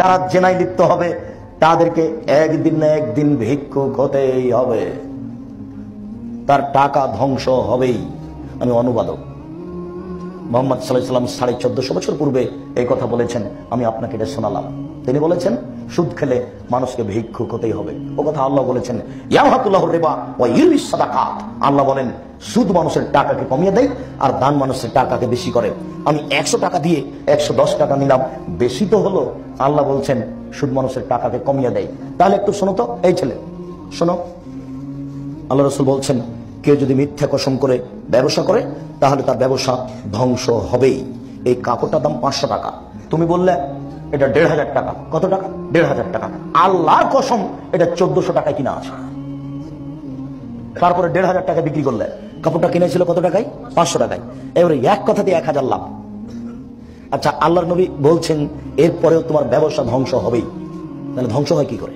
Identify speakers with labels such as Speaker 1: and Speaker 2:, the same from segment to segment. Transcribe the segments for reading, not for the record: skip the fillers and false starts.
Speaker 1: তারা জেনায় লিপ্ত হবে, তাদেরকে একদিন না একদিন ভিক্ষুক হতেই হবে, তার টাকা ধ্বংস হবেই। আমি অনুবাদক, মোহাম্মদ সাল্লাল্লাহু আলাইহি ওয়াসাল্লাম 1450 বছর পূর্বে এই কথা বলেছেন, আমি আপনাকে এটা শোনালাম। তিনি বলেছেন সুদ খেলে মানুষকে ভিক্ষুক হতেই হবে। ও কথা আল্লাহ বলেছেন, ইয়ামহাকুল্লাহুর রিবা ওয়া ইউরবিস সাদাকাত। আল্লাহ বলেন সুদ মানুষের টাকাকে কমিয়ে দেয় আর দান মানুষের টাকাকে বেশি করে। আমি 100 টাকা দিয়ে 110 টাকা নিলাম, বেশি তো হলো। আল্লাহ বলছেন সুদ মানুষের টাকাকে কমিয়ে দেয়। তাহলে একটু শোনো তো, এই ছেলে শোনো, আল্লাহ রাসূল বলছেন কেউ যদি মিথ্যা কসম করে ব্যবসা করে তাহলে তার ব্যবসা ধ্বংস হবেই। এই কাপড়টার দাম 500 টাকা, তুমি বললে এটা 1500 টাকা। কত টাকা? 1500 টাকা। আল্লাহর কসম এটা 1400 টাকায় কিনা আছে। তারপরে 1500 টাকা বিক্রি করলে, কাপড়টা কিনেছিল কত টাকায়? 500 টাকায়। এবারে এক কথা দিয়ে 1000 লাভ। আচ্ছা, আল্লাহর নবী বলছেন এরপরেও তোমার ব্যবসা ধ্বংস হবেই। তাহলে ধ্বংস হয় কি করে?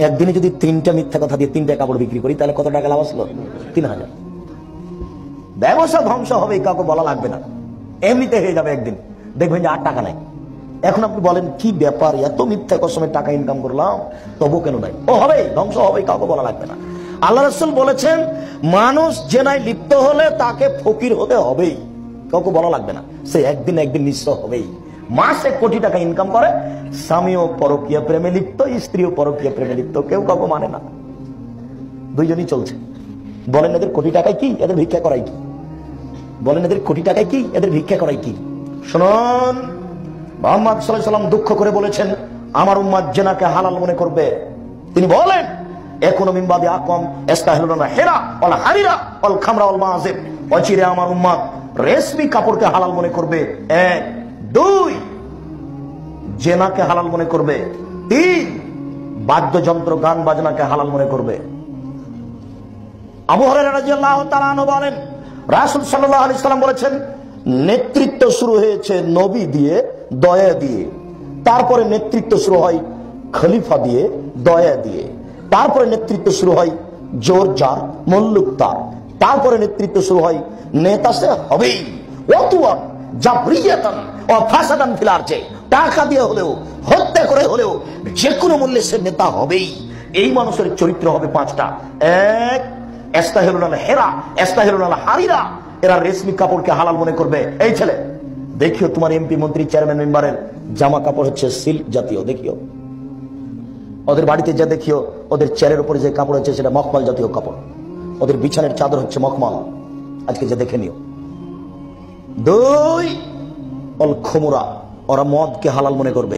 Speaker 1: একদিনে যদি 3টা মিথ্যা কথা দিয়ে 3টা কাপড় বিক্রি করি তাহলে কত টাকা লাভ আসলো? 3000। ব্যবসা ধ্বংস হবে, কাউকে বলা লাগবে না, এমনিতে হয়ে যাবে। একদিন দেখবেন যে আর টাকা নাই। এখন আপনি বলেন কি ব্যাপার, এত মিথ্যা কসমে টাকা ইনকাম করলাম তবু কেন নাই? ও হবে, ধ্বংস হবে, কাউকে বলা লাগবে না। আল্লাহ রাসূল বলেছেন মানুষ জেনায় লিপ্ত হলে তাকে ফকির হতে হবেই, কাউকে বলা লাগবে না, সে একদিন একদিন নিঃস্ব হবেই। মাসে কোটি টাকা ইনকাম করে, স্বামীও পরকীয়া প্রেমে লিপ্ত, স্ত্রীও পরকীয়া প্রেমে লিপ্ত, কেউ কাউকে মানে না, দুইজনই চলছে। বলেন এদের কোটি টাকায় কি? এদের ভিক্ষা করাই কি? বলেন এদের কোটি টাকায় কি? এদের ভিক্ষা করাই কি? শুনুন, মুহাম্মদ সাল্লাল্লাহু আলাইহি ওয়াসাল্লাম দুঃখ করে বলেছেন আমার উম্মত জেনাকে হালাল মনে করবে। তিনি বলেন এখনো মিন বাদি আকম ইস্তাহিলুনা হিরা ওয়াল হারিরা ওয়াল খামরা ওয়াল মাযিব। অচিরে আমার উম্মত রেশমি কাপড়কে হালাল মনে করবে। 1 2 জেনাকে হালাল মনে করবে। 3 বাদ্যযন্ত্র গান বাজনাকে হালাল মনে করবে। আবু হুরায়রা রাদিয়াল্লাহু তাআলা আনহু বলেন রাসূল সাল্লাল্লাহু আলাইহি ওয়াসাল্লাম বলেছেন নেতৃত্ব শুরু হয়েছে নবী দিয়ে, দয়া দিয়ে, তারপরে নেতৃত্ব শুরু হয় খলিফা দিয়ে, দয়া দিয়ে, তারপরে নেতৃত্ব শুরু হয় জোর জার মুল্লুক তার, তারপরে নেতৃত্ব শুরু হয় নেতা সে হবেই। ওয়াতুয়ান জাবরিয়াতান ওয়া ফাসাদান ফিল আরজি, টাকা দিয়ে হলেও হত্যা করে হলেও যে কোনো মূল্যে সে নেতা হবেই। এই মানুষের চরিত্র হবে 5টা। 1 ইস্তাহিলুল হিরা ইস্তাহিলুল হারিরা, এরা রেশমি কাপড়কে হালাল মনে করবে। এই ছেলে দেখিও তোমার এমপি মন্ত্রী চেয়ারম্যান মেম্বারের জামা কাপড় হচ্ছে সিল্ক জাতীয়, দেখিও ওদের বাড়িতে যা, দেখিও ওদের চেয়ারের উপরে যে কাপড় হচ্ছে সেটা মখমল জাতীয় কাপড়, ওদের বিছানের চাদর হচ্ছে মখমল, আজকে যা দেখে নিও। 2 অল খুমরা, ওরা মদকে হালাল মনে করবে।